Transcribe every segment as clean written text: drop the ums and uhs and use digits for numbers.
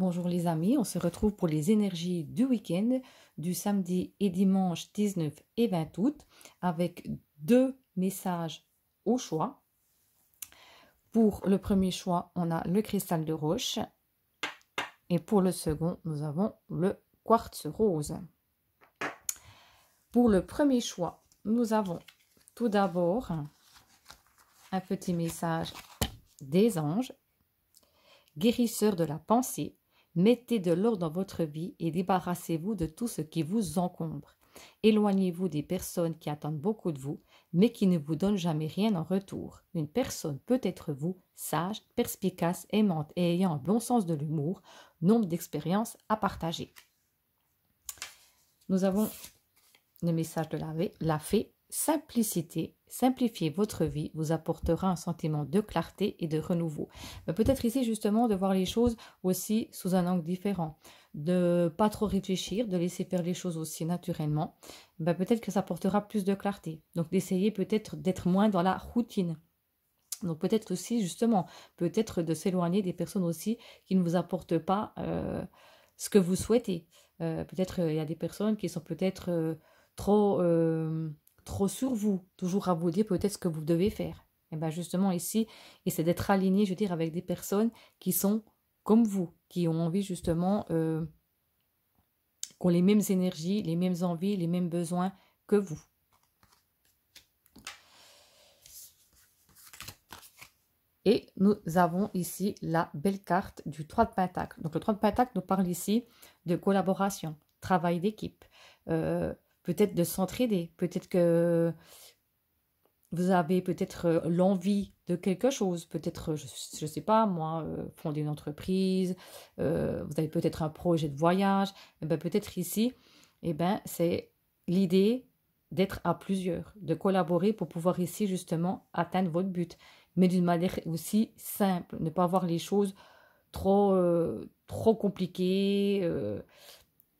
Bonjour les amis, on se retrouve pour les énergies du week-end du samedi et dimanche 19 et 20 août avec deux messages au choix. Pour le premier choix, on a le cristal de roche et pour le second, nous avons le quartz rose. Pour le premier choix, nous avons tout d'abord un petit message des anges. Guérisseur de la pensée, mettez de l'ordre dans votre vie et débarrassez-vous de tout ce qui vous encombre. Éloignez-vous des personnes qui attendent beaucoup de vous, mais qui ne vous donnent jamais rien en retour. Une personne peut être vous, sage, perspicace, aimante et ayant un bon sens de l'humour, nombre d'expériences à partager. Nous avons le message de la fée. Simplicité, simplifier votre vie vous apportera un sentiment de clarté et de renouveau. Peut-être ici justement de voir les choses aussi sous un angle différent, de pas trop réfléchir, de laisser faire les choses aussi naturellement. Peut-être que ça apportera plus de clarté. Donc d'essayer peut-être d'être moins dans la routine. Donc peut-être aussi justement, peut-être de s'éloigner des personnes aussi qui ne vous apportent pas ce que vous souhaitez. Peut-être il y a des personnes qui sont peut-être trop sur vous, toujours à vous dire peut-être ce que vous devez faire. Et bien justement ici, c'est d'être aligné, je veux dire, avec des personnes qui sont comme vous, qui ont envie justement, qui ont les mêmes énergies, les mêmes envies, les mêmes besoins que vous. Et nous avons ici la belle carte du 3 de Pentacle. Donc le 3 de Pentacle nous parle ici de collaboration, travail d'équipe, peut-être de s'entraider, peut-être que vous avez peut-être l'envie de quelque chose, peut-être, je ne sais pas moi, fonder une entreprise, vous avez peut-être un projet de voyage, et peut-être ici, c'est l'idée d'être à plusieurs, de collaborer pour pouvoir ici justement atteindre votre but, mais d'une manière aussi simple, ne pas voir les choses trop compliquées,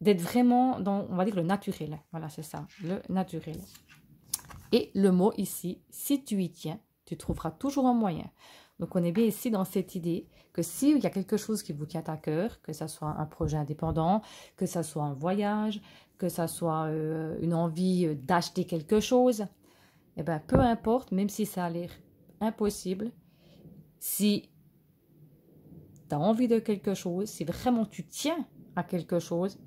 d'être vraiment dans, on va dire, le naturel. Voilà, c'est ça, le naturel. Et le mot ici, si tu y tiens, tu trouveras toujours un moyen. Donc, on est bien ici dans cette idée que s'il y a quelque chose qui vous tient à cœur, que ce soit un projet indépendant, que ce soit un voyage, que ce soit une envie d'acheter quelque chose, peu importe, même si ça a l'air impossible, si tu as envie de quelque chose, si vraiment tu tiens à quelque chose,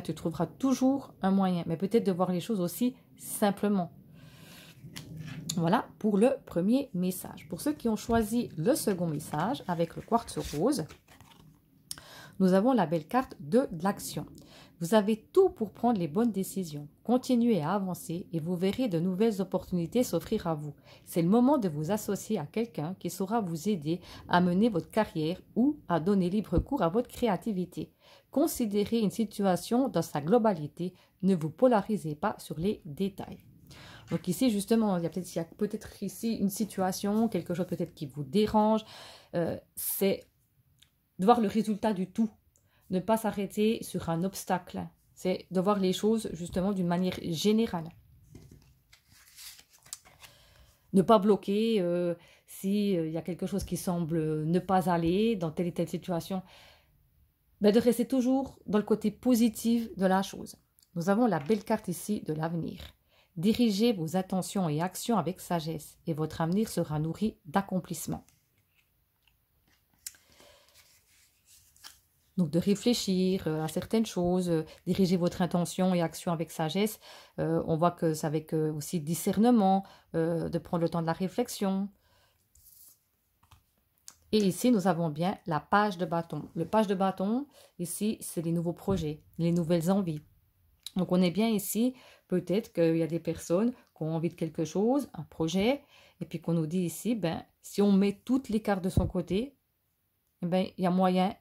tu trouveras toujours un moyen. Mais peut-être de voir les choses aussi simplement. Voilà pour le premier message. Pour ceux qui ont choisi le second message avec le quartz rose, nous avons la belle carte de l'action. Vous avez tout pour prendre les bonnes décisions. Continuez à avancer et vous verrez de nouvelles opportunités s'offrir à vous. C'est le moment de vous associer à quelqu'un qui saura vous aider à mener votre carrière ou à donner libre cours à votre créativité. Considérez une situation dans sa globalité. Ne vous polarisez pas sur les détails. Donc ici, justement, il y a peut-être ici une situation, quelque chose peut-être qui vous dérange. C'est de voir le résultat du tout. Ne pas s'arrêter sur un obstacle. C'est de voir les choses, justement, d'une manière générale. Ne pas bloquer s'il y a quelque chose qui semble ne pas aller dans telle et telle situation. De rester toujours dans le côté positif de la chose. Nous avons la belle carte ici de l'avenir. Dirigez vos attentions et actions avec sagesse et votre avenir sera nourri d'accomplissements. Donc de réfléchir à certaines choses, diriger votre intention et action avec sagesse. On voit que c'est avec aussi discernement, de prendre le temps de la réflexion. Et ici, nous avons bien la page de bâton. Le page de bâton, ici, c'est les nouveaux projets, les nouvelles envies. Donc, on est bien ici, peut-être qu'il y a des personnes qui ont envie de quelque chose, un projet, et puis qu'on nous dit ici, si on met toutes les cartes de son côté, il y a moyen,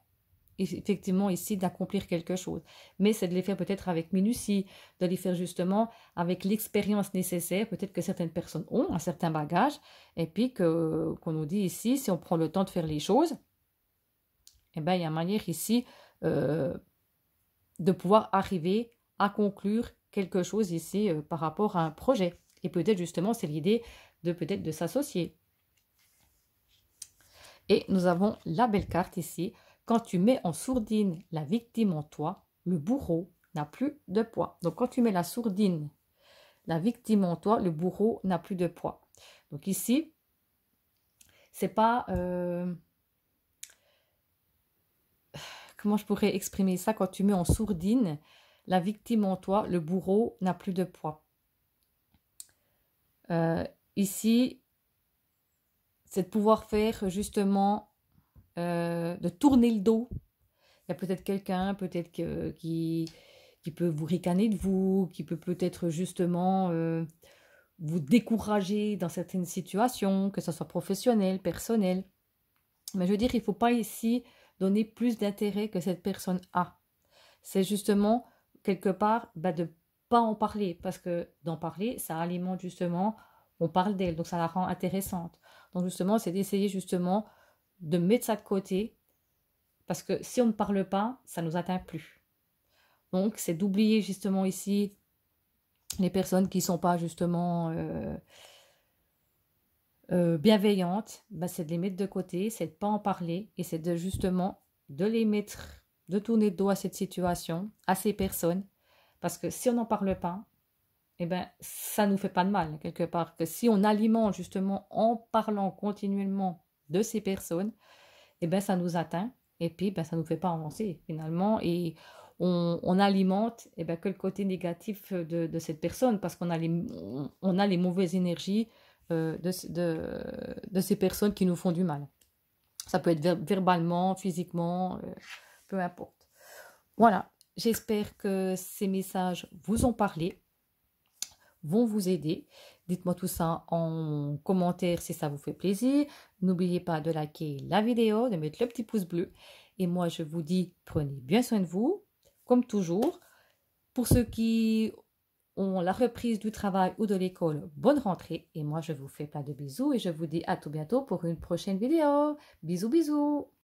effectivement, ici, d'accomplir quelque chose. Mais c'est de les faire peut-être avec minutie, de les faire justement avec l'expérience nécessaire. Peut-être que certaines personnes ont un certain bagage, et puis qu'on nous dit ici, si on prend le temps de faire les choses, il y a une manière ici de pouvoir arriver à conclure quelque chose ici par rapport à un projet. Et peut-être justement, c'est l'idée de peut-être de s'associer. Et nous avons la belle carte ici, Quand tu mets en sourdine la victime en toi, le bourreau n'a plus de poids. Donc, quand tu mets la sourdine, la victime en toi, le bourreau n'a plus de poids. Donc ici, c'est pas... comment je pourrais exprimer ça? Quand tu mets en sourdine la victime en toi, le bourreau n'a plus de poids. Ici, c'est de pouvoir faire justement, de tourner le dos. Il y a peut-être quelqu'un, peut-être qui peut vous ricaner de vous, qui peut peut-être justement vous décourager dans certaines situations, que ce soit professionnel, personnel. Mais je veux dire, il ne faut pas ici donner plus d'intérêt que cette personne a. C'est justement, quelque part, de ne pas en parler, parce que d'en parler, ça alimente justement, on parle d'elle, donc ça la rend intéressante. Donc justement, c'est d'essayer justement de mettre ça de côté, parce que si on ne parle pas, ça ne nous atteint plus. Donc c'est d'oublier justement ici les personnes qui ne sont pas justement bienveillantes, c'est de les mettre de côté, c'est de ne pas en parler, et c'est de justement de les mettre, de tourner le dos à cette situation, à ces personnes, parce que si on n'en parle pas, ça ne nous fait pas de mal, quelque part. Que si on alimente justement en parlant continuellement de ces personnes, ça nous atteint, et puis ça ne nous fait pas avancer finalement, et on alimente que le côté négatif de cette personne, parce qu'on a on a les mauvaises énergies de ces personnes qui nous font du mal. Ça peut être verbalement, physiquement, peu importe. Voilà, j'espère que ces messages vous ont parlé, vont vous aider. Dites-moi tout ça en commentaire si ça vous fait plaisir. N'oubliez pas de liker la vidéo, de mettre le petit pouce bleu. Et moi, je vous dis, prenez bien soin de vous, comme toujours. Pour ceux qui ont la reprise du travail ou de l'école, bonne rentrée. Et moi, je vous fais plein de bisous et je vous dis à tout bientôt pour une prochaine vidéo. Bisous, bisous.